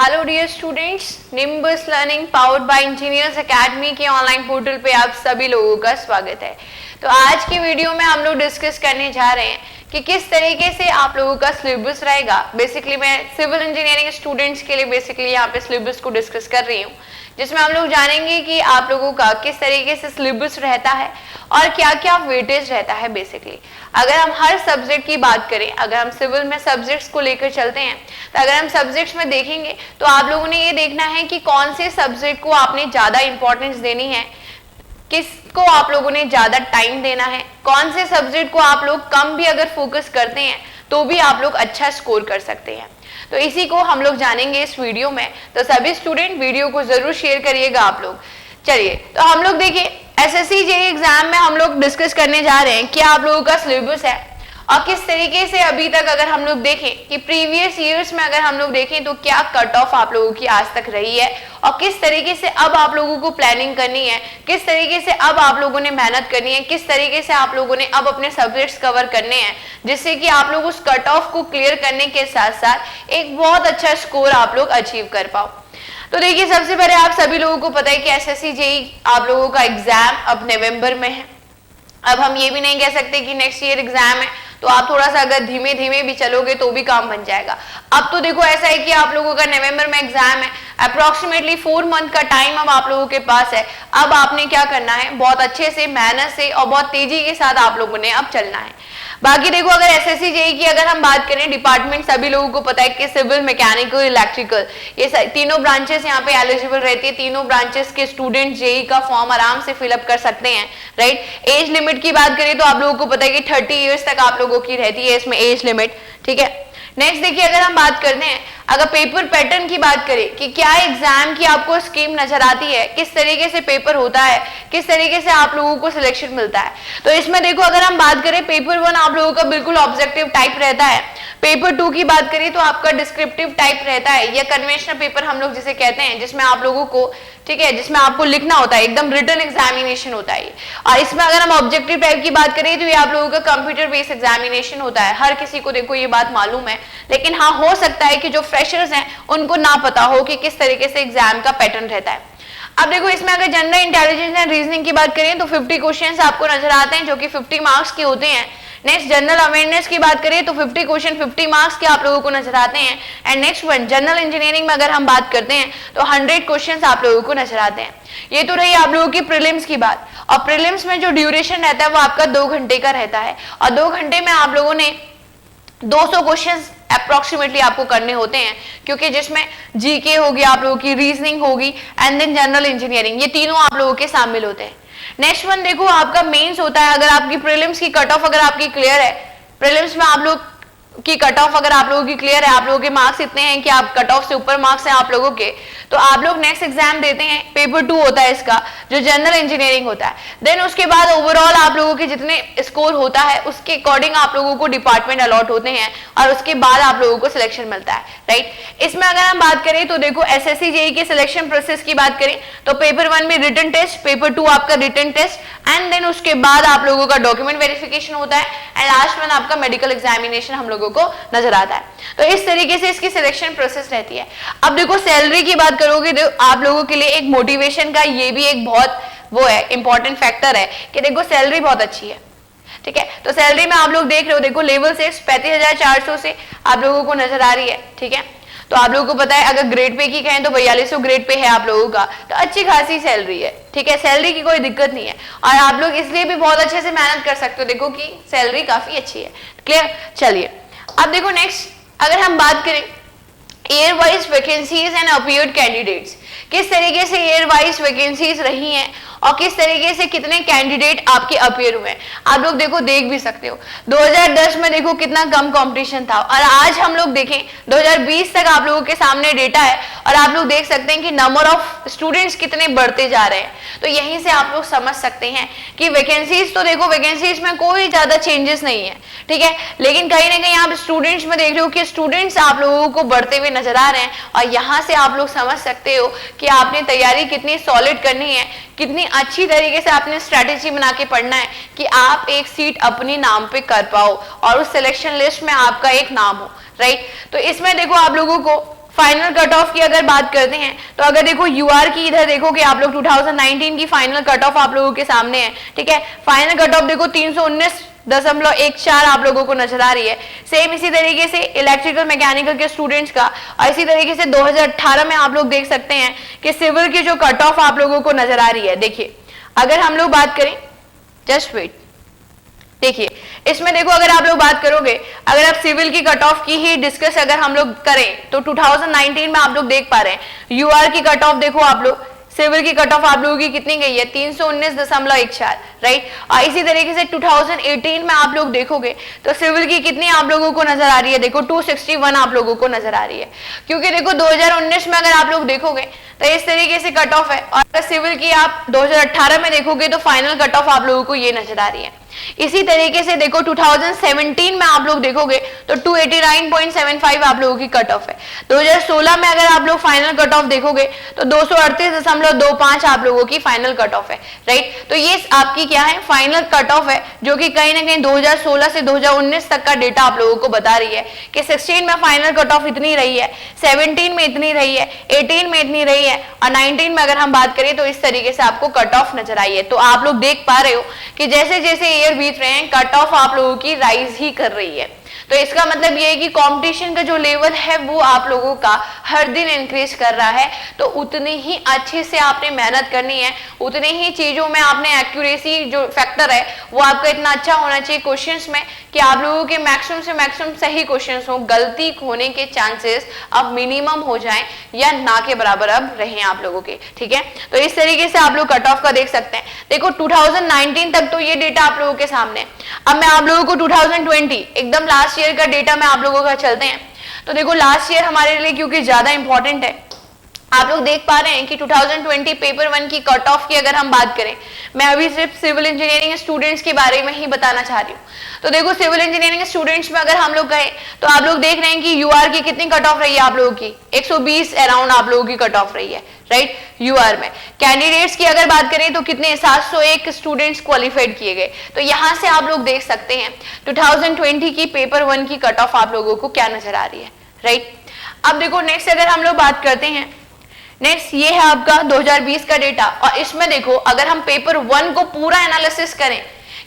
Hello dear students, Nimbus Learning powered by Engineers Academy के online portal पे आप सभी लोगों का स्वागत है। तो आज की वीडियो में हम लोग डिस्कस करने जा रहे हैं कि किस तरीके से आप लोगों का सिलेबस रहेगा। बेसिकली मैं सिविल इंजीनियरिंग स्टूडेंट्स के लिए बेसिकली यहाँ पे सिलेबस को डिस्कस कर रही हूँ, जिसमें हम लोग जानेंगे कि आप लोगों का किस तरीके से सिलेबस रहता है और क्या क्या वेटेज रहता है। बेसिकली अगर हम हर सब्जेक्ट की बात करें, अगर हम सिविल में सब्जेक्ट्स को लेकर चलते हैं, तो अगर हम सब्जेक्ट्स में देखेंगे तो आप लोगों ने ये देखना है कि कौन से सब्जेक्ट को आपने ज्यादा इंपॉर्टेंस देनी है, किसको आप लोगों ने ज्यादा टाइम देना है, कौन से सब्जेक्ट को आप लोग कम भी अगर फोकस करते हैं तो भी आप लोग अच्छा स्कोर कर सकते हैं। तो इसी को हम लोग जानेंगे इस वीडियो में। तो सभी स्टूडेंट वीडियो को जरूर शेयर करिएगा आप लोग। चलिए तो हम लोग देखिए एसएससी जेईई एग्जाम में हम लोग डिस्कस करने जा रहे हैं क्या आप लोगों का सिलेबस है और किस तरीके से अभी तक अगर हम लोग देखें कि प्रीवियस ईयर्स में अगर हम लोग देखें तो क्या कट ऑफ आप लोगों की आज तक रही है और किस तरीके से अब आप लोगों को प्लानिंग करनी है, किस तरीके से अब आप लोगों ने मेहनत करनी है, किस तरीके से आप लोगों ने अब अपने सब्जेक्ट्स कवर करने हैं, जिससे कि आप लोग उस कट ऑफ को क्लियर करने के साथ साथ एक बहुत अच्छा स्कोर आप लोग अचीव कर पाओ। तो देखिए सबसे पहले आप सभी लोगों को पता है कि एसएससी जेईई आप लोगों का एग्जाम अब नवंबर में है। अब हम ये भी नहीं कह सकते कि नेक्स्ट ईयर एग्जाम है तो आप थोड़ा सा अगर धीमे धीमे भी चलोगे तो भी काम बन जाएगा। अब तो देखो ऐसा है कि आप लोगों का नवंबर में एग्जाम है, अप्रोक्सीमेटली 4 मंथ का टाइम अब आप लोगों के पास है। अब आपने क्या करना है, बहुत अच्छे से मेहनत से और बहुत तेजी के साथ आप लोगों ने अब चलना है। बाकी देखो अगर एसएससी जेईई की अगर हम बात करें, डिपार्टमेंट सभी लोगों को पता है कि सिविल, मैकेनिकल, इलेक्ट्रिकल, ये तीनों ब्रांचेस यहाँ पे एलिजिबल रहती है। तीनों ब्रांचेस के स्टूडेंट जेईई का फॉर्म आराम से फिलअप कर सकते हैं, राइट। एज लिमिट की बात करें तो आप लोगों को पता है कि 30 ईयर्स तक आप लोगों की रहती है इसमें एज लिमिट, ठीक है। नेक्स्ट देखिए अगर हम बात करते हैं, अगर पेपर पैटर्न की बात करें कि क्या एग्जाम की आपको स्कीम नजर आती है, किस तरीके से पेपर होता है, किस तरीके से आप लोगों को सिलेक्शन मिलता है। तो इसमें देखो अगर हम बात करें पेपर 1 आप लोगों का बिल्कुल ऑब्जेक्टिव टाइप रहता है। पेपर 2 की बात करें तो आपका डिस्क्रिप्टिव टाइप रहता है या कन्वेंशनल पेपर हम लोग जिसे कहते हैं, जिसमें आप लोगों को, ठीक है, जिसमें आपको लिखना होता है, एकदम रिटन एग्जामिनेशन होता है। और इसमें अगर हम ऑब्जेक्टिव टाइप की बात करें तो ये आप लोगों का कंप्यूटर बेस्ड एग्जामिनेशन होता है। हर किसी को देखो ये बात मालूम है, लेकिन हाँ हो सकता है कि जो फ्रेशर्स हैं उनको ना पता हो कि किस तरीके से एग्जाम का पैटर्न रहता है। अब देखो इसमें अगर जनरल इंटेलिजेंस एंड रीजनिंग की बात करें तो 50 क्वेश्चंस आपको नजर आते हैं जो कि 50 मार्क्स के होते हैं। नेक्स्ट जनरल अवेयरनेस की बात करें तो 50 क्वेश्चन 50 मार्क्स के आप लोगों को नजर आते हैं। And next one general engineering में अगर हम बात करते हैं तो 100 क्वेश्चंस आप लोगों को नजर आते हैं। ये तो रही आप लोगों की प्रीलिम्स की बात। और प्रीलिम्स में जो ड्यूरेशन रहता है वो आपका 2 घंटे का रहता है और 2 घंटे में आप लोगों ने 200 क्वेश्चंस अप्रोक्सीमेटली आपको करने होते हैं, क्योंकि जिसमें जीके होगी, आप लोगों की रीजनिंग होगी एंड देन जनरल इंजीनियरिंग, ये तीनों आप लोगों के शामिल होते हैं। नेक्स्ट वन देखो आपका मेंस होता है। अगर आपकी प्रीलिम्स की कट ऑफ अगर आपकी क्लियर है, प्रीलिम्स में आप लोग की कट ऑफ अगर आप लोगों की क्लियर है, आप लोगों के मार्क्स इतने हैं कि आप कट ऑफ से ऊपर मार्क्स हैं आप लोगों के, तो आप लोग नेक्स्ट एग्जाम देते हैं। पेपर 2 होता है इसका, जो जनरल इंजीनियरिंग होता है। देन उसके बाद ओवरऑल आप लोगों के जितने स्कोर होता है उसके अकॉर्डिंग आप लोगों को डिपार्टमेंट अलॉट होते हैं और उसके बाद आप लोगों को सिलेक्शन मिलता है, राइट। इसमें अगर हम बात करें तो देखो एसएससी जेईई के सिलेक्शन प्रोसेस की बात करें तो पेपर 1 में रिटन टेस्ट, पेपर 2 आपका रिटन टेस्ट एंड देन उसके बाद आप लोगों का डॉक्यूमेंट वेरिफिकेशन होता है एंड लास्ट वन आपका मेडिकल एग्जामिनेशन हम लोगों को नजर आता है। तो इस तरीके से इसकी सिलेक्शन प्रोसेस रहती है। अब देखो सैलरी की बात करोगे तो आप लोगों के लिए एक मोटिवेशन का ये भी एक बहुत वो है, इंपॉर्टेंट फैक्टर है कि देखो सैलरी बहुत अच्छी है, ठीक है। तो सैलरी में आप लोग देख रहे हो, देखो लेवल 6 35,400 से आप लोगों को नजर आ रही है, ठीक है। तो आप लोगों को पता है अगर ग्रेड पे की कहें तो 4200 ग्रेड पे है आप लोगों का, तो अच्छी खासी सैलरी है, ठीक है। सैलरी की कोई दिक्कत नहीं है और आप लोग इसलिए भी बहुत अच्छे से मेहनत कर सकते हो, देखो कि सैलरी काफी अच्छी है, क्लियर। चलिए अब देखो नेक्स्ट अगर हम बात करें year wise vacancies and appeared candidates, किस तरीके से ईयर वाइज वैकेंसीज रही हैं और किस तरीके से कितने कैंडिडेट आपके अपीयर हुए हैं। आप लोग देखो देख भी सकते हो 2010 में देखो कितना कम कंपटीशन था और आज हम लोग देखें 2020 तक आप लोगों के सामने डेटा है और आप लोग देख सकते हैं कि नंबर ऑफ स्टूडेंट्स कितने बढ़ते जा रहे हैं। तो यहीं से आप लोग समझ सकते हैं कि वैकेंसीज तो देखो वैकेंसीज में कोई ज्यादा चेंजेस नहीं है, ठीक है, लेकिन कहीं ना कहीं आप स्टूडेंट्स में देख रहे हो कि स्टूडेंट्स आप लोगों को बढ़ते हुए नजर आ रहे हैं और यहाँ से आप लोग समझ सकते हो कि आपने तैयारी कितनी सॉलिड करनी है, कितनी अच्छी तरीके से आपने स्ट्रैटेजी बना के पढ़ना है कि आप एक सीट अपने नाम पे कर पाओ और उस सिलेक्शन लिस्ट में आपका एक नाम हो, राइट। तो इसमें देखो आप लोगों को फाइनल कट ऑफ की अगर बात करते हैं तो अगर देखो यूआर की इधर देखोगे आप लोग 2019 की फाइनल कट ऑफ आप लोगों के सामने है, ठीक है। फाइनल कट ऑफ देखो 319.14 आप लोगों को नजर आ रही है। सेम इसी तरीके से इलेक्ट्रिकल मैकेनिकल के स्टूडेंट्स का, और इसी तरीके से 2018 में आप लोग देख सकते हैं कि सिविल की जो कट ऑफ आप लोगों को नजर आ रही है। देखिए अगर हम लोग बात करें, जस्ट वेट, देखिए इसमें देखो अगर आप लोग बात करोगे, अगर आप सिविल की कट ऑफ की ही डिस्कस अगर हम लोग करें तो 2019 में आप लोग देख पा रहे हैं यूआर की कट ऑफ देखो आप लोग, सिविल की कट ऑफ आप लोगों की कितनी गई है 319.14, राइट। और इसी तरीके से 2018 में आप लोग देखोगे तो सिविल की कितनी आप लोगों को नजर आ रही है, देखो 261 आप लोगों को नजर आ रही है। क्योंकि देखो 2019 में अगर आप लोग देखोगे तो इस तरीके से कट ऑफ है, और अगर सिविल की आप 2018 में देखोगे तो फाइनल कट ऑफ आप लोगों को ये नजर आ रही है। इसी तरीके से देखो 2017 में आप लोग देखोगे तो 289.75 आप लोगों की कट ऑफ है। 2016 में अगर आप लोग फाइनल कट ऑफ देखोगे तो 238.25 आप लोगों की फाइनल कट ऑफ है, राइट। तो ये आपकी क्या है, फाइनल कट ऑफ है, जो कि कहीं ना कहीं 2016 से 2019 तक का डेटा आप लोगों को बता रही है कि 16 में फाइनल कट ऑफ इतनी रही है, 17 में इतनी रही है, 18 में इतनी रही है, और 19 में अगर हम बात करें तो इस तरीके से आपको कट ऑफ नजर आई है। तो आप लोग देख पा रहे हो कि जैसे जैसे ईयर बीत रहे हैं कट ऑफ आप लोगों की राइज ही कर रही है। तो इसका मतलब ये है कि कंपटीशन का जो लेवल है वो आप लोगों का हर दिन इंक्रीज कर रहा है। तो उतनी ही अच्छे से आपने मेहनत करनी है, उतनी ही चीजों में आपने एक्यूरेसी जो फैक्टर है वो आपका इतना अच्छा होना चाहिए क्वेश्चंस में कि आप लोगों के मैक्सिमम से मैक्सिमम सही क्वेश्चंस हो, गलती होने के चांसेस अब मिनिमम हो जाएं या ना के बराबर अब रहें आप लोगों के, ठीक है। तो इस तरीके से आप लोग कट ऑफ का देख सकते हैं। देखो 2019 तक तो ये डेटा आप लोगों के सामने। अब मैं आप लोगों को 2020 एकदम लास्ट ईयर का डेटा में आप लोगों का चलते हैं। तो देखो लास्ट ईयर हमारे लिए क्योंकि ज्यादा इंपॉर्टेंट है, आप लोग देख पा रहे हैं कि 2020 पेपर 1 की कट ऑफ की अगर हम बात करें, मैं अभी सिर्फ सिविल इंजीनियरिंग स्टूडेंट्स के बारे में ही बताना चाह रही हूँ। तो देखो सिविल इंजीनियरिंग स्टूडेंट्स में अगर हम लोग कहें तो आप लोग देख रहे हैं कि यूआर की कितनी कट ऑफ रही है आप लोगों की, 120 अराउंड आप लोगों की कट ऑफ रही है, राइट। यूआर में कैंडिडेट्स की अगर बात करें तो कितने 701 स्टूडेंट्स क्वालिफाइड किए गए। तो यहां से आप लोग देख सकते हैं 2020 की पेपर 1 की कट ऑफ आप लोगों को क्या नजर आ रही है, राइट। अब देखो नेक्स्ट अगर हम लोग बात करते हैं, नेक्स्ट ये है आपका 2020 का डेटा, और इसमें देखो अगर हम पेपर 1 को पूरा एनालिसिस करें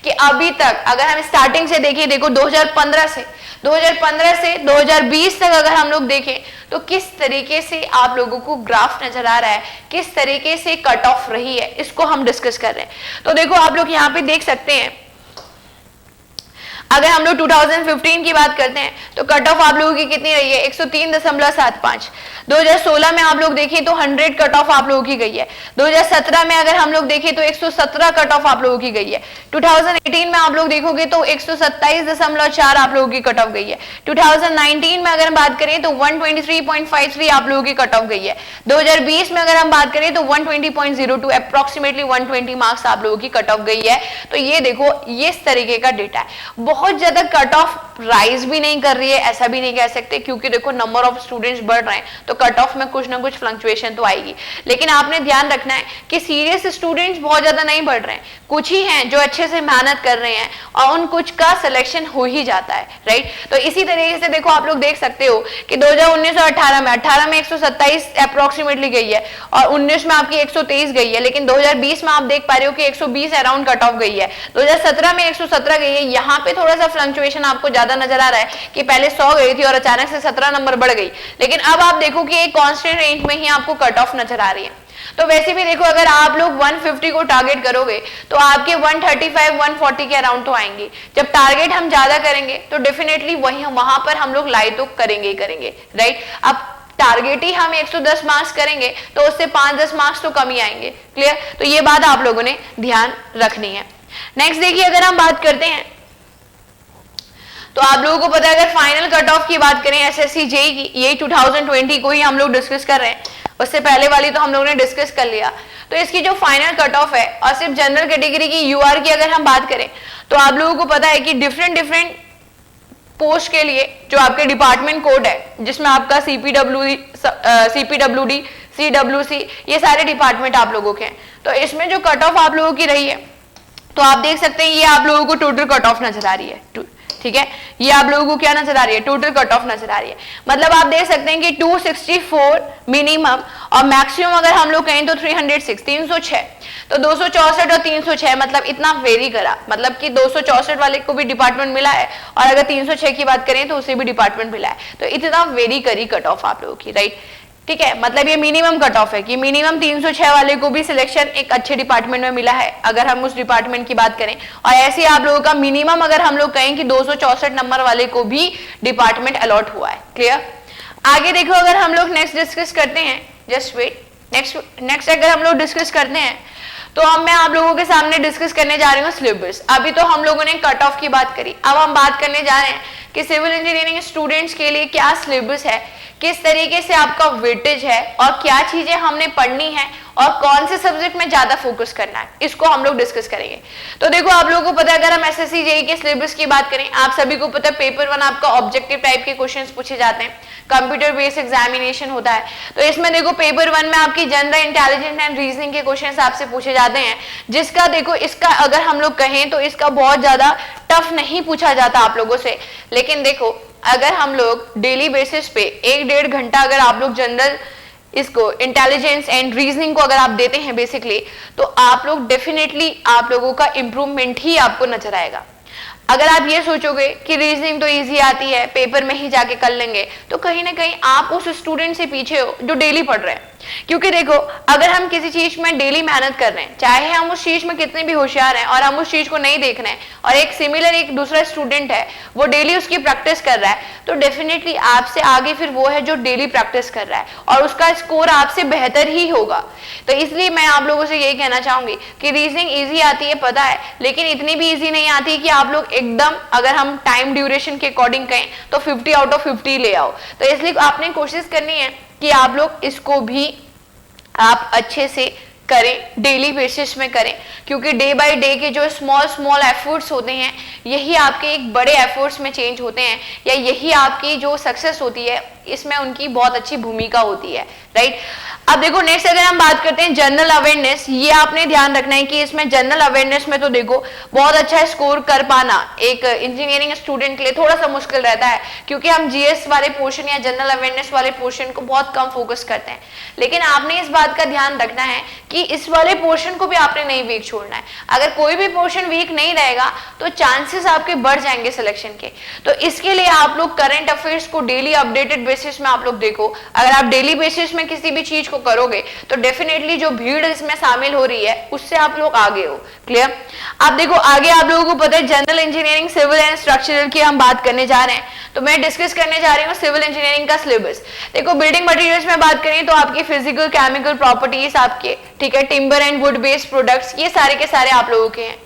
कि अभी तक अगर हम स्टार्टिंग से देखें, देखो 2015 से 2020 तक अगर हम लोग देखें तो किस तरीके से आप लोगों को ग्राफ नजर आ रहा है, किस तरीके से कट ऑफ रही है, इसको हम डिस्कस कर रहे हैं। तो देखो आप लोग यहाँ पे देख सकते हैं, अगर हम लोग 2015 की बात करते हैं तो कट ऑफ आप लोगों की कितनी रही है 103.75। 2016 में आप लोग देखें तो 100 कट ऑफ आप लोगों की गई है। 2017 में अगर हम लोग देखें तो 117 कट ऑफ आप लोगों की गई है। 2018 में आप लोग देखोगे तो 127.4 आप लोगों की कट ऑफ गई है। 2019 में अगर हम बात करें तो 123.53 आप लोगों की कट ऑफ गई है। 2020 में अगर हम बात करें तो 120.02 अप्रोक्सीमेटली 120 मार्क्स आप लोगों की कट ऑफ गई है। तो ये देखो ये इस तरीके का डेटा है। बहुत ज्यादा कट ऑफ राइज भी नहीं कर रही है ऐसा भी नहीं कह सकते, क्योंकि देखो नंबर ऑफ स्टूडेंट्स बढ़ रहे हैं तो कट ऑफ में कुछ ना कुछ फ्लक्चुएशन तो आएगी। लेकिन आपने ध्यान रखना है कि सीरियस स्टूडेंट्स बहुत ज्यादा नहीं बढ़ रहे हैं, कुछ ही हैं जो अच्छे से मेहनत कर रहे हैं और उन कुछ का सिलेक्शन हो ही जाता है, राइट। तो इसी तरीके से देखो आप लोग देख सकते हो कि 2019 और 18 में 127 अप्रोक्सीमेटली गई है और 19 में आपकी 123 गई है, लेकिन 2020 में आप देख पा रहे हो कि 120 अराउंड कट ऑफ गई है। 2017 में 117 गई है। यहाँ पे थोड़ा सा फ्लक्चुएशन आपको ज्यादा नजर आ रहा है कि पहले 100 गई थी और अचानक से 17 नंबर बढ़ गई, लेकिन अब आप देखो कि एक कांस्टेंट रेंज में ही आपको कट ऑफ नजर आ रही है। तो वैसे भी देखो अगर आप लोग 150 को टारगेट करोगे तो आपके 135 140 के अराउंड तो आएंगे। जब टारगेट हम ज्यादा करेंगे तो डेफिनेटली वहां पर हम लोग लाई तो करेंगे ही करेंगे, राइट। अब टारगेट ही हम 110 मार्क्स करेंगे तो उससे 5-10 मार्क्स तो कम ही आएंगे, क्लियर। तो ये बात आप लोगों ने ध्यान रखनी है। नेक्स्ट देखिए अगर हम बात करते हैं तो आप लोगों को पता है अगर फाइनल कट ऑफ की बात करें एसएससी जेई की, यही 2020 को ही हम लोग डिस्कस कर रहे हैं, उससे पहले वाली तो हम लोगों ने डिस्कस कर लिया। तो इसकी जो फाइनल कट ऑफ है और सिर्फ जनरल कैटेगरी की यूआर की अगर हम बात करें तो आप लोगों को पता है कि डिफरेंट पोस्ट के लिए जो आपके डिपार्टमेंट कोड है जिसमें आपका सीपीडब्ल्यूडी सीडब्ल्यूसी ये सारे डिपार्टमेंट आप लोगों के हैं, तो इसमें जो कट ऑफ आप लोगों की रही है तो आप देख सकते हैं ये आप लोगों को टोटल कट ऑफ नजर आ रही है, ठीक है, ये आप लोगों को क्या नजर आ रही है, टोटल कट ऑफ नजर आ रही है। मतलब आप देख सकते हैं कि 264 मिनिमम और मैक्सिमम अगर हम लोग कहें तो 306, 306। तो 264 और 306 मतलब इतना वेरी करा, मतलब कि 264 वाले को भी डिपार्टमेंट मिला है और अगर 306 की बात करें तो उसे भी डिपार्टमेंट मिला है। तो इतना वेरी करी कट ऑफ आप लोगों की, राइट। ठीक है, मतलब ये मिनिमम कट ऑफ है कि मिनिमम 306 वाले को भी सिलेक्शन एक अच्छे डिपार्टमेंट में मिला है अगर हम उस डिपार्टमेंट की बात करें। और ऐसे आप लोगों का मिनिमम अगर हम लोग कहें कि 264 नंबर वाले को भी डिपार्टमेंट अलॉट हुआ है। क्लियर। आगे देखो, अगर हम लोग नेक्स्ट डिस्कस करते हैं, जस्ट वेट, नेक्स्ट अगर हम लोग डिस्कस करते हैं तो अब मैं आप लोगों के सामने डिस्कस करने जा रही हूँ सिलेबस। अभी तो हम लोगों ने कट ऑफ की बात करी, अब हम बात करने जा रहे हैं कि सिविल इंजीनियरिंग स्टूडेंट्स के लिए क्या सिलेबस है, किस तरीके से आपका वेटेज है और क्या चीजें हमने पढ़नी है और कौन से सब्जेक्ट में ज्यादा फोकस करना है, इसको हम लोग डिस्कस करेंगे। तो देखो, आप लोगों को पता है अगर हम एसएससी जेईई के सिलेबस की बात करें, आप सभी को पता है पेपर 1 आपका ऑब्जेक्टिव टाइप के क्वेश्चंस पूछे जाते हैं, कंप्यूटर बेस्ड एग्जामिनेशन होता है। तो इसमें देखो पेपर 1 में आपकी जनरल इंटेलिजेंस एंड रीजनिंग के क्वेश्चंस आपसे पूछे जाते हैं, जिसका देखो इसका अगर हम लोग कहें तो इसका बहुत ज्यादा टफ नहीं पूछा जाता आप लोगों से। लेकिन देखो, अगर हम लोग डेली बेसिस पे 1-1.5 घंटा अगर आप लोग जनरल इसको इंटेलिजेंस एंड रीजनिंग को अगर आप देते हैं बेसिकली, तो आप लोग डेफिनेटली आप लोगों का इंप्रूवमेंट ही आपको नजर आएगा। अगर आप ये सोचोगे कि रीजनिंग तो इजी आती है, पेपर में ही जाके कर लेंगे, तो कहीं ना कहीं आप उस स्टूडेंट से पीछे हो जो डेली पढ़ रहे हैं। क्योंकि देखो, अगर हम किसी चीज में डेली मेहनत कर रहे हैं, चाहे हम उस चीज में कितने भी होशियार हैं और हम उस चीज को नहीं देख रहे हैं, और एक सिमिलर एक दूसरा स्टूडेंट है वो डेली उसकी प्रैक्टिस कर रहा है, तो डेफिनेटली आपसे आगे फिर वो है जो डेली प्रैक्टिस कर रहा है और उसका स्कोर आपसे बेहतर ही होगा। तो इसलिए मैं आप लोगों से यही कहना चाहूंगी कि रीजनिंग ईजी आती है पता है, लेकिन इतनी भी ईजी नहीं आती कि आप लोग एकदम, अगर हम टाइम ड्यूरेशन के अकॉर्डिंग कहें तो 50 आउट ऑफ 50 ले आओ। तो इसलिए आपने कोशिश करनी है कि आप लोग इसको भी आप अच्छे से करें, डेली बेसिस में करें, क्योंकि डे बाय डे के जो स्मॉल एफर्ट्स होते हैं यही आपके एक बड़े एफर्ट्स में चेंज होते हैं, या यही आपकी जो सक्सेस होती है इसमें उनकी बहुत अच्छी भूमिका होती है, राइट। अब देखो नेक्स्ट अगर हम बात करते हैं जनरल अवेयरनेस, ये आपने ध्यान रखना है कि इसमें जनरल अवेयरनेस में तो देखो बहुत अच्छा स्कोर कर पाना एक इंजीनियरिंग स्टूडेंट के लिए थोड़ा सा मुश्किल रहता है, क्योंकि हम जीएस वाले पोर्शन या जनरल अवेयरनेस वाले पोर्शन को बहुत कम फोकस करते हैं। लेकिन आपने इस बात का ध्यान रखना है कि इस वाले पोर्शन को भी आपने नहीं वीक छोड़ना है। अगर कोई भी पोर्शन वीक नहीं रहेगा तो चांसेस आपके बढ़ जाएंगे सिलेक्शन के। तो इसके लिए आप लोग करंट अफेयर्स को डेली अपडेटेड बेसिस में आप लोग देखो। अगर आप डेली बेसिस में किसी भी चीज को करोगे तो डेफिनेटली जो भीड़ इसमें शामिल हो रही है उससे आप लोग आगे हो। क्लियर। आप देखो आगे आप लोगों को पता है general engineering, civil and structural की हम बात करने जा रहे हैं, तो मैं डिस्कस करने जा रही हूँ सिविल इंजीनियरिंग का सिलेबस। देखो बिल्डिंग मटेरियल्स में बात करें तो आपकी फिजिकल केमिकल प्रॉपर्टीज आपके, ठीक है, timber and would based products, ये सारे के सारे आप लोगों के हैं।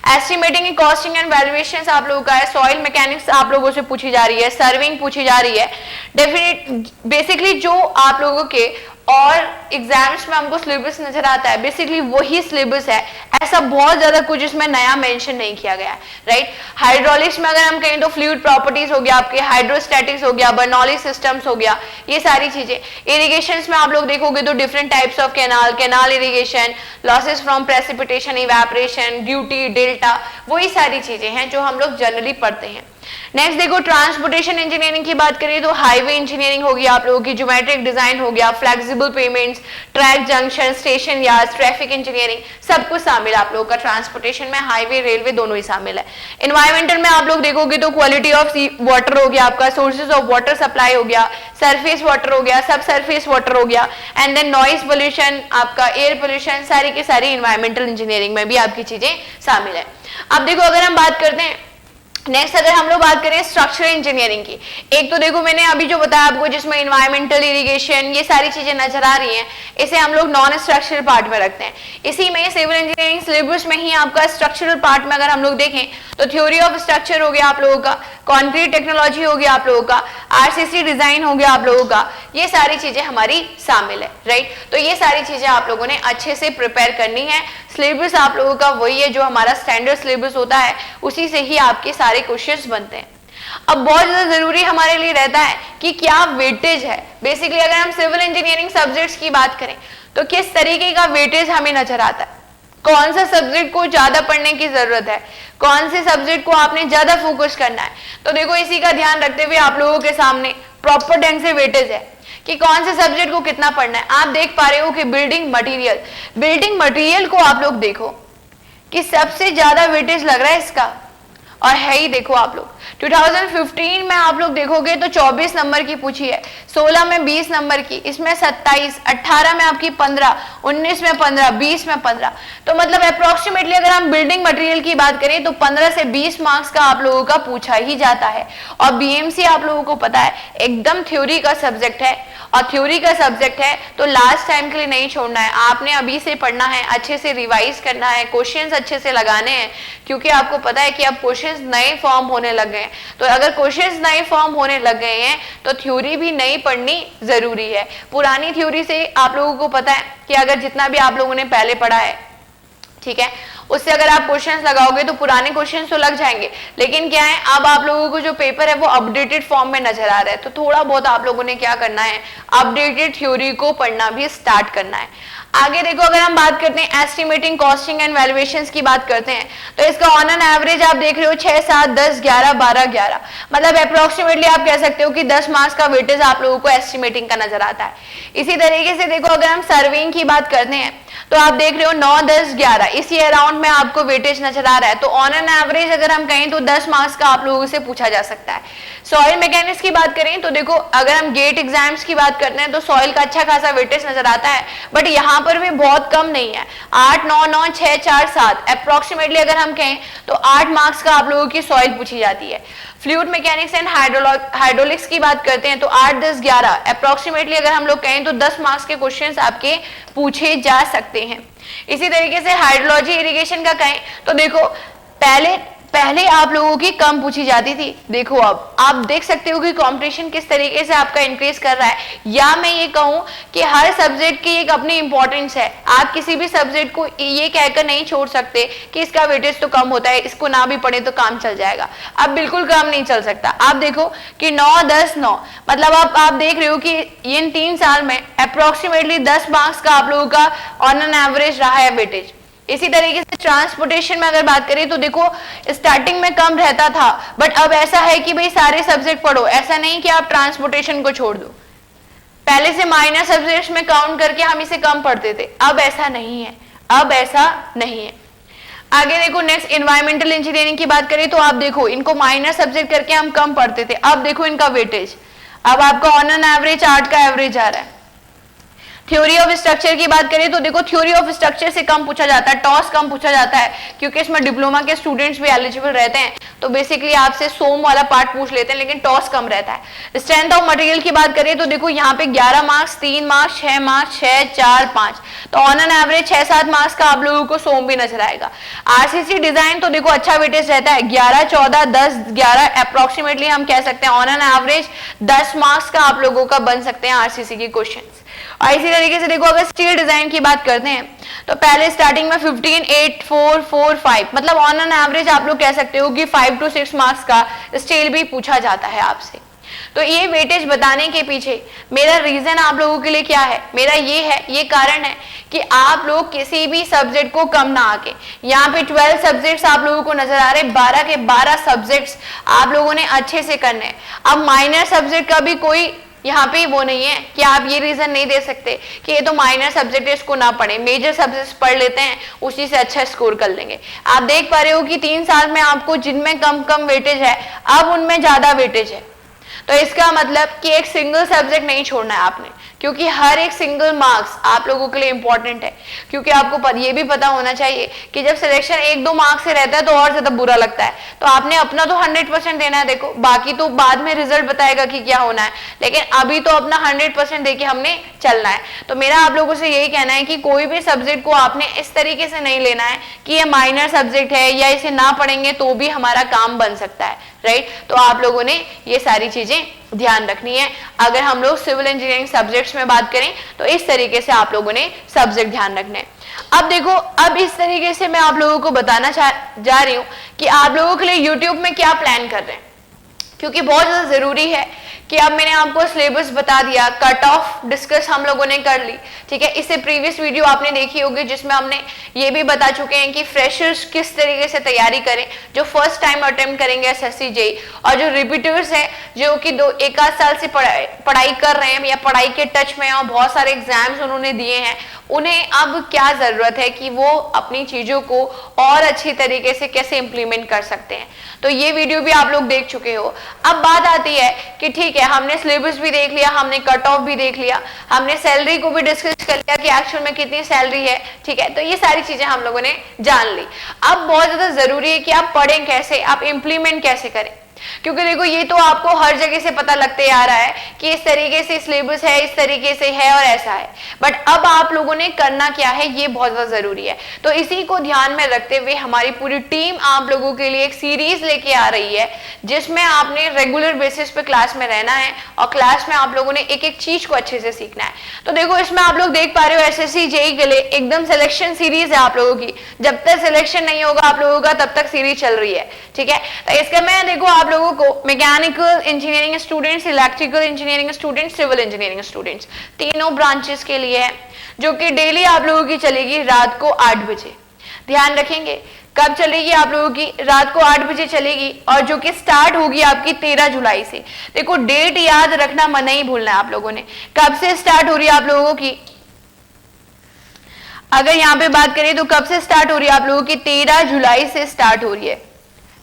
एस्टिमेटिंग, कॉस्टिंग एंड वैल्यूएशन आप लोगों का है। सॉइल मैकेनिक्स आप लोगों से पूछी जा रही है, सर्विंग पूछी जा रही है। डेफिनेट बेसिकली जो आप लोगों के और एग्जाम्स में हमको सिलेबस नजर आता है बेसिकली वही सिलेबस है, ऐसा बहुत ज्यादा कुछ इसमें नया मेंशन नहीं किया गया है, राइट। हाइड्रोलिक्स में अगर हम कहें तो फ्लूइड प्रॉपर्टीज हो गया, आपके हाइड्रोस्टैटिक्स हो गया, बर्नौली सिस्टम्स हो गया, ये सारी चीजें। इरिगेशंस में आप लोग देखोगे तो different types of canal irrigation, losses from precipitation, evaporation, duty, delta, वही सारी चीजें हैं जो हम लोग जनरली पढ़ते हैं। नेक्स्ट देखो ट्रांसपोर्टेशन इंजीनियरिंग की बात करें तो हाईवे इंजीनियरिंग हो गया आप लोगों की, ज्योमेट्रिक डिजाइन हो गया, flexible payments, track junction, station yard, traffic engineering, सब कुछ शामिल है आप लोगों का। ट्रांसपोर्टेशन में हाईवे रेलवे दोनों ही शामिल है। एनवायरमेंटल में आप लोग देखोगे तो क्वालिटी ऑफ वाटर हो गया आपका, सोर्सेज ऑफ वाटर सप्लाई हो गया, सरफेस वाटर हो गया, सब सरफेस वाटर हो गया, एंड देन नॉइज पोल्यूशन, आपका एयर पोल्यूशन, सारी की सारी एनवायरमेंटल इंजीनियरिंग में भी आपकी चीजें शामिल है। अब देखो अगर हम बात करते हैं नेक्स्ट, अगर हम लोग बात करें स्ट्रक्चरल इंजीनियरिंग की, एक तो देखो मैंने अभी जो बताया आपको जिसमें इन्वायरमेंटल, इरिगेशन, ये सारी चीजें नजर आ रही हैं, इसे हम लोग नॉन स्ट्रक्चरल पार्ट में रखते हैं। इसी में सिविल इंजीनियरिंग सिलेबस में ही आपका स्ट्रक्चरल पार्ट में अगर हम लोग देखें तो थ्योरी ऑफ स्ट्रक्चर हो गया आप लोगों का, कॉन्क्रीट टेक्नोलॉजी हो गया आप लोगों का, आरसीसी डिजाइन हो गया आप लोगों का, ये सारी चीजें हमारी शामिल है, राइट। तो ये सारी चीजें आप लोगों ने अच्छे से प्रिपेयर करनी है। सिलेबस आप लोगों का वही है जो हमारा स्टैंडर्ड सिलेबस होता है, उसी से ही आपके सारे क्वेश्चंस बनते हैं। अब बहुत ज्यादा जरूरी हमारे लिए रहता है कि क्या वेटेज है। बेसिकली अगर हम सिविल इंजीनियरिंग सब्जेक्ट्स की बात करें तो किस तरीके का वेटेज हमें नजर आता है, कौन सा सब्जेक्ट को ज्यादा पढ़ने की जरूरत है, कौन से सब्जेक्ट को आपने ज्यादा फोकस करना है। तो देखो इसी का ध्यान रखते हुए आप लोगों के सामने प्रॉपर ढंग से वेटेज है कि कौन से सब्जेक्ट को कितना पढ़ना है। आप देख पा रहे हो कि बिल्डिंग मटेरियल को आप लोग देखो कि सबसे ज्यादा वेटेज लग रहा है इसका, और है ही देखो आप लोग 2015 में आप लोग देखोगे तो 24 नंबर की पूछी है, 16 में 20 नंबर की, इसमें 27, 18 में आपकी 15, 19 में 15, 20 में 15। तो मतलब अप्रोक्सीमेटली अगर हम बिल्डिंग मटेरियल की बात करें तो 15 से 20 मार्क्स का आप लोगों का पूछा ही जाता है। और बीएमसी आप लोगों को पता है एकदम थ्योरी का सब्जेक्ट है, और थ्योरी का सब्जेक्ट है तो लास्ट टाइम के लिए नहीं छोड़ना है, आपने अभी से पढ़ना है, अच्छे से रिवाइज करना है, क्वेश्चंस अच्छे से लगाने हैं, क्योंकि आपको पता है कि अब क्वेश्चंस नए फॉर्म होने लग गए हैं। तो अगर क्वेश्चंस नए फॉर्म होने लग गए हैं तो थ्योरी भी नई पढ़नी जरूरी है। पुरानी थ्योरी से आप लोगों को पता है कि अगर जितना भी आप लोगों ने पहले पढ़ा है, ठीक है, उससे अगर आप क्वेश्चंस लगाओगे तो पुराने क्वेश्चंस तो लग जाएंगे, लेकिन क्या है अब आप लोगों को जो पेपर है वो अपडेटेड फॉर्म में नजर आ रहा है। तो थोड़ा बहुत आप लोगों ने क्या करना है, अपडेटेड थ्योरी को पढ़ना भी स्टार्ट करना है। आगे देखो अगर हम बात करते हैं एस्टिमेटिंग, कॉस्टिंग एंड वैल्यूएशंस की बात करते हैं तो इसका ऑन एन एवरेज आप देख रहे हो 6, 7, 10, 11, 12, 11, मतलब अप्रोक्सीमेटली आप कह सकते हो कि 10 मार्क्स का वेटेज आप लोगों को एस्टिमेटिंग का नजर आता है। इसी तरीके से देखो अगर हम सर्वेइंग की बात करते हैं तो आप देख रहे हो 9, 10, 11 इसी अराउंड में आपको वेटेज नजर आ रहा है। तो ऑन एन एवरेज अगर हम कहें तो 10 मार्क्स का आप लोगों से पूछा जा सकता है। सॉइल मैकेनिक्स की बात करें तो देखो अगर हम गेट एग्जाम्स की बात करते हैं तो सॉइल का अच्छा खासा वेटेज नजर आता है, बट यहाँ पर भी बहुत कम नहीं है, 8, 9, 9, 6, 4, 7 अप्रोक्सीमेटली अगर हम कहें तो 8 मार्क्स का आप लोगों की सॉइल पूछी जाती है। फ्लूइड मैकेनिक्स एंड हाइड्रोलिक्स की बात करते हैं तो 8, 10, 11 अप्रोक्सीमेटली अगर हम लोग कहें तो 10 मार्क्स के क्वेश्चंस आपके पूछे जा सकते हैं। इसी तरीके से हाइड्रोलॉजी इरिगेशन का कहें तो देखो पहले आप लोगों की कम पूछी जाती थी, देखो अब आप देख सकते हो कि कंपटीशन किस तरीके से आपका इंक्रीज कर रहा है। या मैं ये कहूं कि हर सब्जेक्ट की एक अपनी इंपॉर्टेंस है, आप किसी भी सब्जेक्ट को ये कहकर नहीं छोड़ सकते कि इसका वेटेज तो कम होता है, इसको ना भी पढ़े तो काम चल जाएगा। अब बिल्कुल काम नहीं चल सकता। आप देखो कि 9, 10, 9 मतलब आप देख रहे हो कि इन 3 साल में अप्रोक्सीमेटली 10 मार्क्स का आप लोगों का ऑन एन एवरेज रहा है वेटेज। इसी तरीके से ट्रांसपोर्टेशन में अगर बात करें तो देखो स्टार्टिंग में कम रहता था, बट अब ऐसा है कि भाई सारे सब्जेक्ट पढ़ो, ऐसा नहीं कि आप ट्रांसपोर्टेशन को छोड़ दो। पहले से माइनर सब्जेक्ट्स में काउंट करके हम इसे कम पढ़ते थे, अब ऐसा नहीं है, अब ऐसा नहीं है। आगे देखो नेक्स्ट एनवायरमेंटल इंजीनियरिंग की बात करें तो आप देखो इनको माइनर सब्जेक्ट करके हम कम पढ़ते थे, अब देखो इनका वेटेज, अब आपका ऑन एन एवरेज 8 का एवरेज आ रहा है। थ्योरी ऑफ स्ट्रक्चर की बात करें तो देखो थ्योरी ऑफ स्ट्रक्चर से कम पूछा जाता है, टॉस कम पूछा जाता है, क्योंकि इसमें डिप्लोमा के स्टूडेंट्स भी एलिजिबल रहते हैं, तो बेसिकली आपसे सोम वाला पार्ट पूछ लेते हैं, लेकिन टॉस कम रहता है। स्ट्रेंथ ऑफ मटेरियल की बात करें तो देखो यहाँ पे 11 मार्क्स, 3 मार्क्स, 6 मार्क्स, 6, 4, 5, तो ऑन एन एवरेज 6-7 मार्क्स का आप लोगों को सोम भी नजर आएगा। आरसीसी डिजाइन तो देखो अच्छा वेटेज रहता है, 11, 14, 10, 11 अप्रोक्सीमेटली हम कह सकते हैं ऑन एन एवरेज 10 मार्क्स का आप लोगों का बन सकते हैं आरसीसी के क्वेश्चन। और इसी तरीके से देखो अगर स्टील डिजाइन की बात करते हैं तो पहले स्टार्टिंग में 15, 8, 4, 4, 5 मतलब ऑन एन एवरेज आप लोग कह सकते हो कि 5 to 6 मार्क्स का स्टील भी पूछा जाता है आपसे। तो ये वेटेज बताने के पीछे मेरा रीजन आप लोगों के लिए क्या है, मेरा ये कारण है कि आप लोग किसी भी सब्जेक्ट को कम ना आके, यहाँ पे 12 सब्जेक्ट्स आप लोगों को नजर आ रहे, 12 के 12 सब्जेक्ट्स आप लोगों ने अच्छे से करने हैं। अब माइनर सब्जेक्ट का भी कोई यहाँ पे वो नहीं है कि आप ये रीजन नहीं दे सकते कि ये तो माइनर सब्जेक्ट है इसको ना पढ़े, मेजर सब्जेक्ट्स पढ़ लेते हैं उसी से अच्छा स्कोर कर लेंगे। आप देख पा रहे हो कि 3 साल में आपको जिनमें कम वेटेज है अब उनमें ज्यादा वेटेज है। तो इसका मतलब कि एक सिंगल सब्जेक्ट नहीं छोड़ना है आपने, क्योंकि हर एक सिंगल मार्क्स आप लोगों के लिए इंपॉर्टेंट है। क्योंकि आपको ये भी पता होना चाहिए कि जब सिलेक्शन 1-2 मार्क्स से रहता है तो और ज्यादा बुरा लगता है। तो आपने अपना तो 100% देना है, देखो बाकी तो बाद में रिजल्ट बताएगा कि क्या होना है, लेकिन अभी तो अपना 100% देके हमने चलना है। तो मेरा आप लोगों से यही कहना है कि कोई भी सब्जेक्ट को आपने इस तरीके से नहीं लेना है कि ये माइनर सब्जेक्ट है या इसे ना पढ़ेंगे तो भी हमारा काम बन सकता है, राइट। तो आप लोगों ने ये सारी चीजें ध्यान रखनी है। अगर हम लोग सिविल इंजीनियरिंग सब्जेक्ट्स में बात करें तो इस तरीके से आप लोगों ने सब्जेक्ट ध्यान रखने हैं। अब देखो अब इस तरीके से मैं आप लोगों को बताना जा रही हूं कि आप लोगों के लिए यूट्यूब में क्या प्लान कर रहे हैं, क्योंकि बहुत ज्यादा जरूरी है कि अब मैंने आपको सिलेबस बता दिया, कट ऑफ डिस्कस हम लोगों ने कर ली, ठीक है। इससे प्रीवियस वीडियो आपने देखी होगी जिसमें हमने ये भी बता चुके हैं कि फ्रेशर्स किस तरीके से तैयारी करें जो फर्स्ट टाइम अटेम्प्ट करेंगे एसएससी जेईई, और जो रिपीटर्स हैं जो कि एक आध साल से पढ़ाई कर रहे हैं या पढ़ाई के टच में और बहुत सारे एग्जाम्स उन्होंने दिए हैं, उन्हें अब क्या जरूरत है कि वो अपनी चीजों को और अच्छी तरीके से कैसे इंप्लीमेंट कर सकते हैं। तो ये वीडियो भी आप लोग देख चुके हो। अब बात आती है कि ठीक है, हमने सिलेबस भी देख लिया, हमने कट ऑफ भी देख लिया, हमने सैलरी को भी डिस्कस कर लिया कि एक्चुअल में कितनी सैलरी है, ठीक है। तो ये सारी चीजें हम लोगों ने जान ली। अब बहुत ज्यादा जरूरी है कि आप पढ़ें कैसे, आप इंप्लीमेंट कैसे करें, क्योंकि देखो ये तो आपको हर जगह से पता लगते आ रहा है कि इस तरीके से सिलेबस है, इस तरीके से है और ऐसा है, बट अब आप लोगों ने करना क्या है ये बहुत ज्यादा जरूरी है। तो इसी को ध्यान में रखते हुए हमारी पूरी टीम आप लोगों के लिए एक सीरीज लेके आ रही है जिसमें आपने रेगुलर बेसिस पे क्लास में रहना है और क्लास में आप लोगों ने एक एक चीज को अच्छे से सीखना है। तो देखो इसमें आप लोग देख पा रहे हो एसएससी जेईई के लिए एकदम सिलेक्शन सीरीज है आप लोगों की, जब तक सिलेक्शन नहीं होगा आप लोगों का तब तक सीरीज चल रही है, ठीक है। तो इसका मैं देखो आप लोगों को mechanical engineering students, electrical engineering students, civil engineering students, तीनों ब्रांचेस के लिए है, जो कि डेली आप लोगों की चलेगी रात को 8 बजे। ध्यान रखेंगे कब चलेगी आप लोगों की, रात को 8 बजे चलेगी, और जो कि स्टार्ट होगी आपकी 13 जुलाई से। देखो डेट याद रखना मन नहीं भूलना है आप लोगों ने, कब से स्टार्ट हो रही है आप लोगों की। अगर यहाँ पे बात करें तो कब से स्टार्ट हो रही है आप लोगों की, 13 जुलाई से स्टार्ट हो रही है,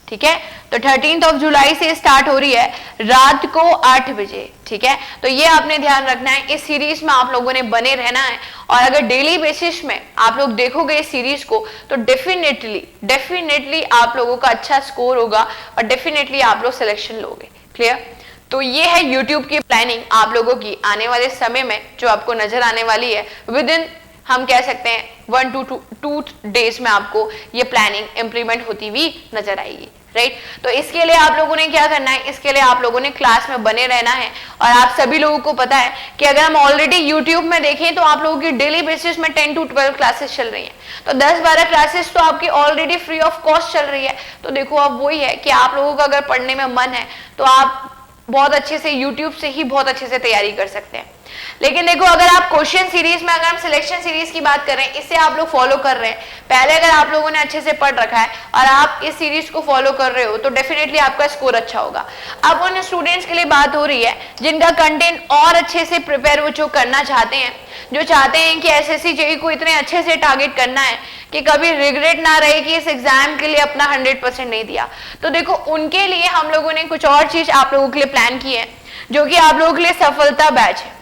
ठीक है। तो 13 जुलाई से स्टार्ट हो रही है रात को 8 बजे, ठीक है। तो ये आपने ध्यान रखना है, इस सीरीज में आप लोगों ने बने रहना है, और अगर डेली बेसिस में आप लोग देखोगे इस सीरीज को तो डेफिनेटली आप लोगों का अच्छा स्कोर होगा और डेफिनेटली आप लोग सिलेक्शन लोगे। क्लियर। तो ये है यूट्यूब की प्लानिंग आप लोगों की आने वाले समय में जो आपको नजर आने वाली है। विद इन हम कह सकते हैं 1 to 2 डेज में आपको ये प्लानिंग इंप्लीमेंट होती हुई नजर आएगी, राइट। तो इसके लिए आप लोगों ने क्या करना है, इसके लिए आप लोगों ने क्लास में बने रहना है। और आप सभी लोगों को पता है कि अगर हम ऑलरेडी यूट्यूब में देखें तो आप लोगों की डेली बेसिस में 10 to 12 क्लासेस चल रही हैं, तो 10-12 क्लासेस तो आपकी ऑलरेडी फ्री ऑफ कॉस्ट चल रही है। तो देखो अब वही है कि आप लोगों का अगर पढ़ने में मन है तो आप बहुत अच्छे से यूट्यूब से ही बहुत अच्छे से तैयारी कर सकते हैं। लेकिन देखो अगर आप क्वेश्चन सीरीज में, अगर हम सिलेक्शन सीरीज की बात करें, इससे आप लोग फॉलो कर रहे हैं, पहले अगर आप लोगों ने अच्छे से पढ़ रखा है और आप इस सीरीज को फॉलो कर रहे हो तो डेफिनेटली आपका स्कोर अच्छा होगा। अब उन स्टूडेंट्स के लिए बात हो रही है जिनका कंटेंट और अच्छे से प्रिपेयर वो जो करना चाहते हैं, जो चाहते हैं कि एसएससी जेईई को इतने अच्छे से टारगेट करना है कि कभी रिग्रेट ना रहे कि इस एग्जाम के लिए अपना 100% नहीं दिया। तो देखो उनके लिए हम लोगों ने कुछ और चीज आप लोगों के लिए प्लान की है, जो कि आप लोगों के लिए सफलता बैच है,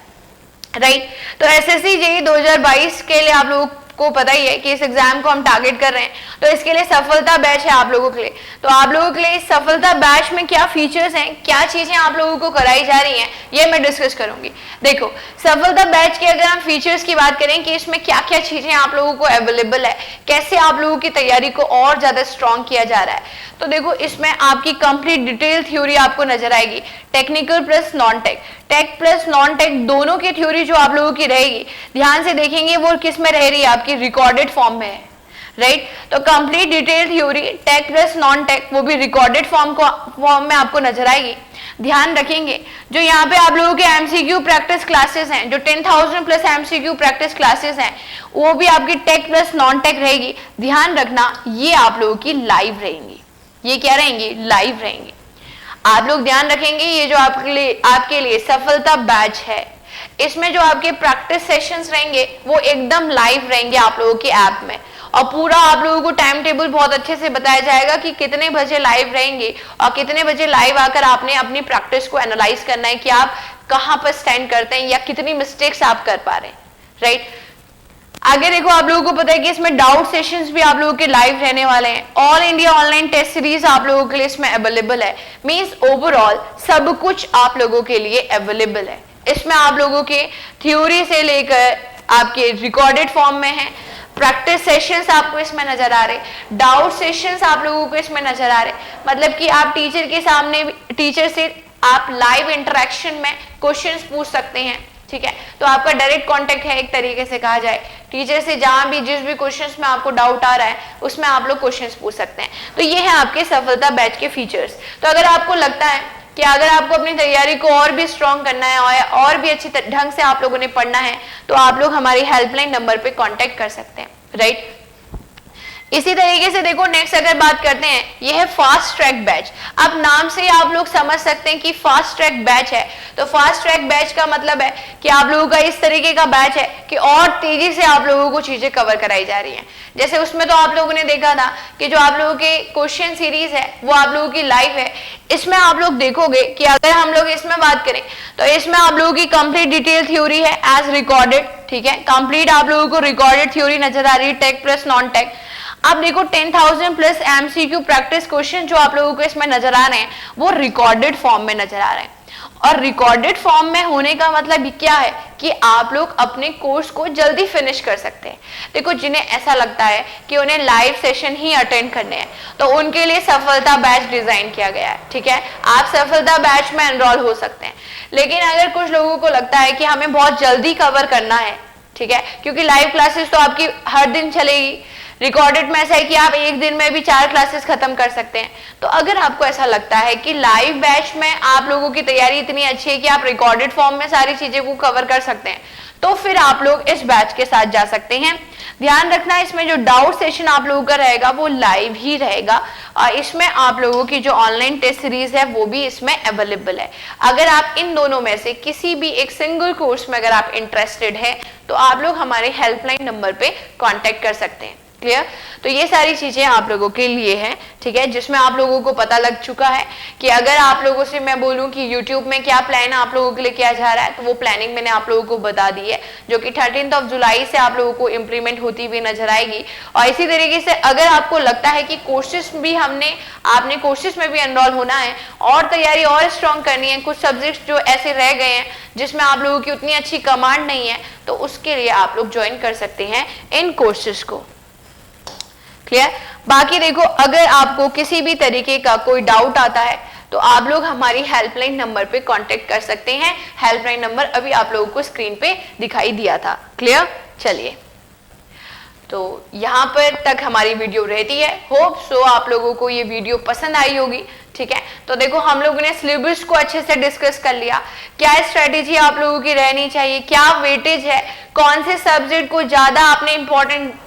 राइट। तो एसएससी जेईई 2022 के लिए आप लोगों को पता ही है कि इस एग्जाम को हम टारगेट कर रहे हैं, तो इसके लिए सफलता बैच है आप लोगों के लिए। तो आप लोगों के लिए इस सफलता बैच में क्या फीचर्स हैं, क्या चीजें आप लोगों को कराई जा रही हैं, ये मैं डिस्कस करूंगी। देखो सफलता बैच के अगर हम फीचर्स की बात करें कि इसमें क्या क्या चीजें आप लोगों को अवेलेबल है, कैसे आप लोगों की तैयारी को और ज्यादा स्ट्रॉन्ग किया जा रहा है, तो देखो इसमें आपकी कंप्लीट डिटेल थ्योरी आपको नजर आएगी, technical plus non tech, tech plus non tech दोनों की थ्योरी जो आप लोगों की रहेगी, ध्यान से देखेंगे वो किस में रह रही है, आपकी रिकॉर्डेड फॉर्म में है, राइट। तो complete detail theory tech plus non tech वो भी रिकॉर्डेड फॉर्म में आपको नजर आएगी। ध्यान रखेंगे जो यहाँ पे आप लोगों के एमसीक्यू प्रैक्टिस क्लासेस हैं, जो 10,000 प्लस एमसीक्यू प्रैक्टिस क्लासेस हैं, वो भी आपकी टेक प्लस नॉन टेक रहेगी। ध्यान रखना ये आप लोगों की लाइव रहेंगी, ये क्या रहेंगी, लाइव रहेंगी। आप लोग ध्यान रखेंगे ये जो आपके लिए सफलता बैच है, इसमें जो आपके प्रैक्टिस सेशंस रहेंगे वो एकदम लाइव रहेंगे आप लोगों के ऐप में, और पूरा आप लोगों को टाइम टेबल बहुत अच्छे से बताया जाएगा कि कितने बजे लाइव रहेंगे और कितने बजे लाइव आकर आपने अपनी प्रैक्टिस को एनालाइज करना है कि आप कहाँ पर स्टैंड करते हैं या कितनी मिस्टेक्स आप कर पा रहे हैं, राइट। आगे देखो आप लोगों को पता है कि इसमें डाउट सेशंस भी आप लोगों के लाइव रहने वाले हैं। All India online test series आप लोगों के लिए इसमें अवेलेबल है, मींस ओवरऑल सब कुछ आप लोगों के लिए अवेलेबल है। इसमें आप लोगों के थ्योरी से लेकर आपके रिकॉर्डेड फॉर्म में है, प्रैक्टिस सेशंस आपको इसमें नजर आ रहे, डाउट सेशंस आप लोगों को इसमें नजर आ रहे, मतलब कि आप टीचर के सामने, टीचर से आप लाइव इंटरेक्शन में क्वेश्चंस पूछ सकते हैं, ठीक है। तो आपका डायरेक्ट कांटेक्ट है एक तरीके से कहा जाए टीचर से, जहां भी जिस भी क्वेश्चंस में आपको डाउट आ रहा है उसमें आप लोग क्वेश्चंस पूछ सकते हैं। तो ये है आपके सफलता बैच के फीचर्स। तो अगर आपको लगता है कि अगर आपको अपनी तैयारी को और भी स्ट्रॉन्ग करना है और भी अच्छी ढंग से आप लोगों ने पढ़ना है तो आप लोग हमारी हेल्पलाइन नंबर पे कांटेक्ट कर सकते हैं, राइट। इसी तरीके से देखो नेक्स्ट अगर बात करते हैं, ये है फास्ट ट्रैक बैच। अब नाम से ही आप लोग समझ सकते हैं कि फास्ट ट्रैक बैच है, तो फास्ट ट्रैक बैच का मतलब है कि आप लोगों का इस तरीके का बैच है कि और तेजी से आप लोगों को चीजें कवर कराई जा रही हैं। जैसे उसमें तो आप लोगों ने देखा था कि जो आप लोगों के क्वेश्चन सीरीज है वो आप लोगों की लाइव है। इसमें आप लोग देखोगे कि अगर हम लोग इसमें बात करें तो इसमें आप लोगों की कंप्लीट डिटेल थ्योरी है एज रिकॉर्डेड, ठीक है। कंप्लीट आप लोगों को रिकॉर्डेड थ्योरी नजर आ रही है, टेक प्लस नॉन टेक। अब देखो 10,000 प्लस एमसीक्यू प्रैक्टिस क्वेश्चन जो आप लोगों को इसमें नजर आ रहे हैं वो रिकॉर्डेड फॉर्म में नजर आ रहे हैं। और रिकॉर्डेड फॉर्म में होने का मतलब क्या है कि आप लोग अपने कोर्स को जल्दी फिनिश कर सकते हैं। देखो जिन्हें ऐसा लगता है कि उन्हें लाइव सेशन ही अटेंड करने हैं तो उनके लिए सफलता बैच डिजाइन किया गया है, ठीक है। आप सफलता बैच में एनरोल हो सकते हैं। लेकिन अगर कुछ लोगों को लगता है कि हमें बहुत जल्दी कवर करना है, ठीक है, क्योंकि लाइव क्लासेस तो आपकी हर दिन चलेगी, रिकॉर्डेड में ऐसा है कि आप एक दिन में भी 4 क्लासेस खत्म कर सकते हैं। तो अगर आपको ऐसा लगता है कि लाइव बैच में आप लोगों की तैयारी इतनी अच्छी है कि आप रिकॉर्डेड फॉर्म में सारी चीजें को कवर कर सकते हैं तो फिर आप लोग इस बैच के साथ जा सकते हैं। ध्यान रखना इसमें जो डाउट सेशन आप लोगों का रहेगा वो लाइव ही रहेगा और इसमें आप लोगों की जो ऑनलाइन टेस्ट सीरीज है वो भी इसमें अवेलेबल है। अगर आप इन दोनों में से किसी भी एक सिंगल कोर्स में अगर आप इंटरेस्टेड हैं तो आप लोग हमारे हेल्पलाइन नंबर पे कांटेक्ट कर सकते हैं। क्लियर? तो ये सारी चीजें आप लोगों के लिए हैं, ठीक है, जिसमें आप लोगों को पता लग चुका है कि अगर आप लोगों से मैं बोलूं कि YouTube में क्या प्लान आप लोगों के लिए किया जा रहा है तो वो प्लानिंग मैंने आप लोगों को बता दी है जो कि 13 जुलाई से आप लोगों को इम्प्लीमेंट होती हुई नजर आएगी। और इसी तरीके से अगर आपको लगता है कि कोर्सेज भी आपने कोर्सेज में भी एनरोल होना है और तैयारी और स्ट्रॉन्ग करनी है, कुछ सब्जेक्ट्स जो ऐसे रह गए हैं जिसमें आप लोगों की उतनी अच्छी कमांड नहीं है तो उसके लिए आप लोग ज्वाइन कर सकते हैं इन कोर्सेज को। क्लियर? बाकी देखो अगर आपको किसी भी तरीके का कोई डाउट आता है तो आप लोग हमारी हेल्पलाइन नंबर पे कांटेक्ट कर सकते हैं। हेल्पलाइन नंबर अभी आप लोगों को स्क्रीन पे दिखाई दिया था। क्लियर? चलिए, तो यहाँ पर तक हमारी वीडियो रहती है। होप सो आप लोगों को ये वीडियो पसंद आई होगी, ठीक है। तो देखो हम लोगों ने सिलेबस को अच्छे से डिस्कस कर लिया, क्या स्ट्रेटेजी आप लोगों की रहनी चाहिए, क्या वेटेज है, कौन से सब्जेक्ट को ज्यादा आपने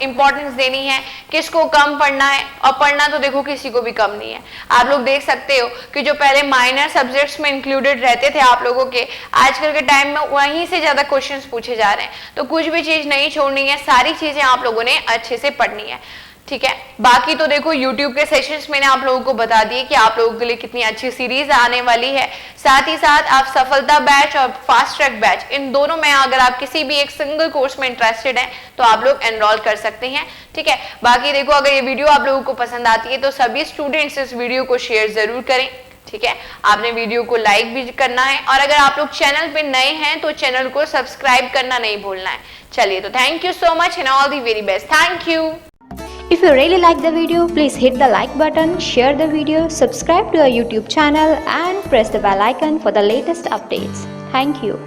इंपॉर्टेंस देनी है, किसको कम पढ़ना है। और पढ़ना तो देखो किसी को भी कम नहीं है। आप लोग देख सकते हो कि जो पहले माइनर सब्जेक्ट्स में इंक्लूडेड रहते थे आप लोगों के, आजकल के टाइम में वहीं से ज्यादा क्वेश्चंस पूछे जा रहे हैं। तो कुछ भी चीज नहीं छोड़नी है, सारी चीजें आप लोगों ने अच्छे से पढ़नी है, ठीक है। बाकी तो देखो YouTube के सेशंस मैंने आप लोगों को बता दिए कि आप लोगों के लिए कितनी अच्छी सीरीज आने वाली है। साथ ही साथ आप सफलता बैच और फास्ट ट्रैक बैच इन दोनों में अगर आप किसी भी एक सिंगल कोर्स में इंटरेस्टेड हैं तो आप लोग एनरोल कर सकते हैं, ठीक है। बाकी देखो अगर ये वीडियो आप लोगों को पसंद आती है तो सभी स्टूडेंट्स इस वीडियो को शेयर जरूर करें, ठीक है। आपने वीडियो को लाइक भी करना है और अगर आप लोग चैनल पे नए हैं तो चैनल को सब्सक्राइब करना नहीं भूलना है। चलिए, तो thank you so much and all the very best. Thank you. If you really like the video, please hit the like button, share the video, subscribe to our YouTube channel and press the bell icon for the latest updates. Thank you.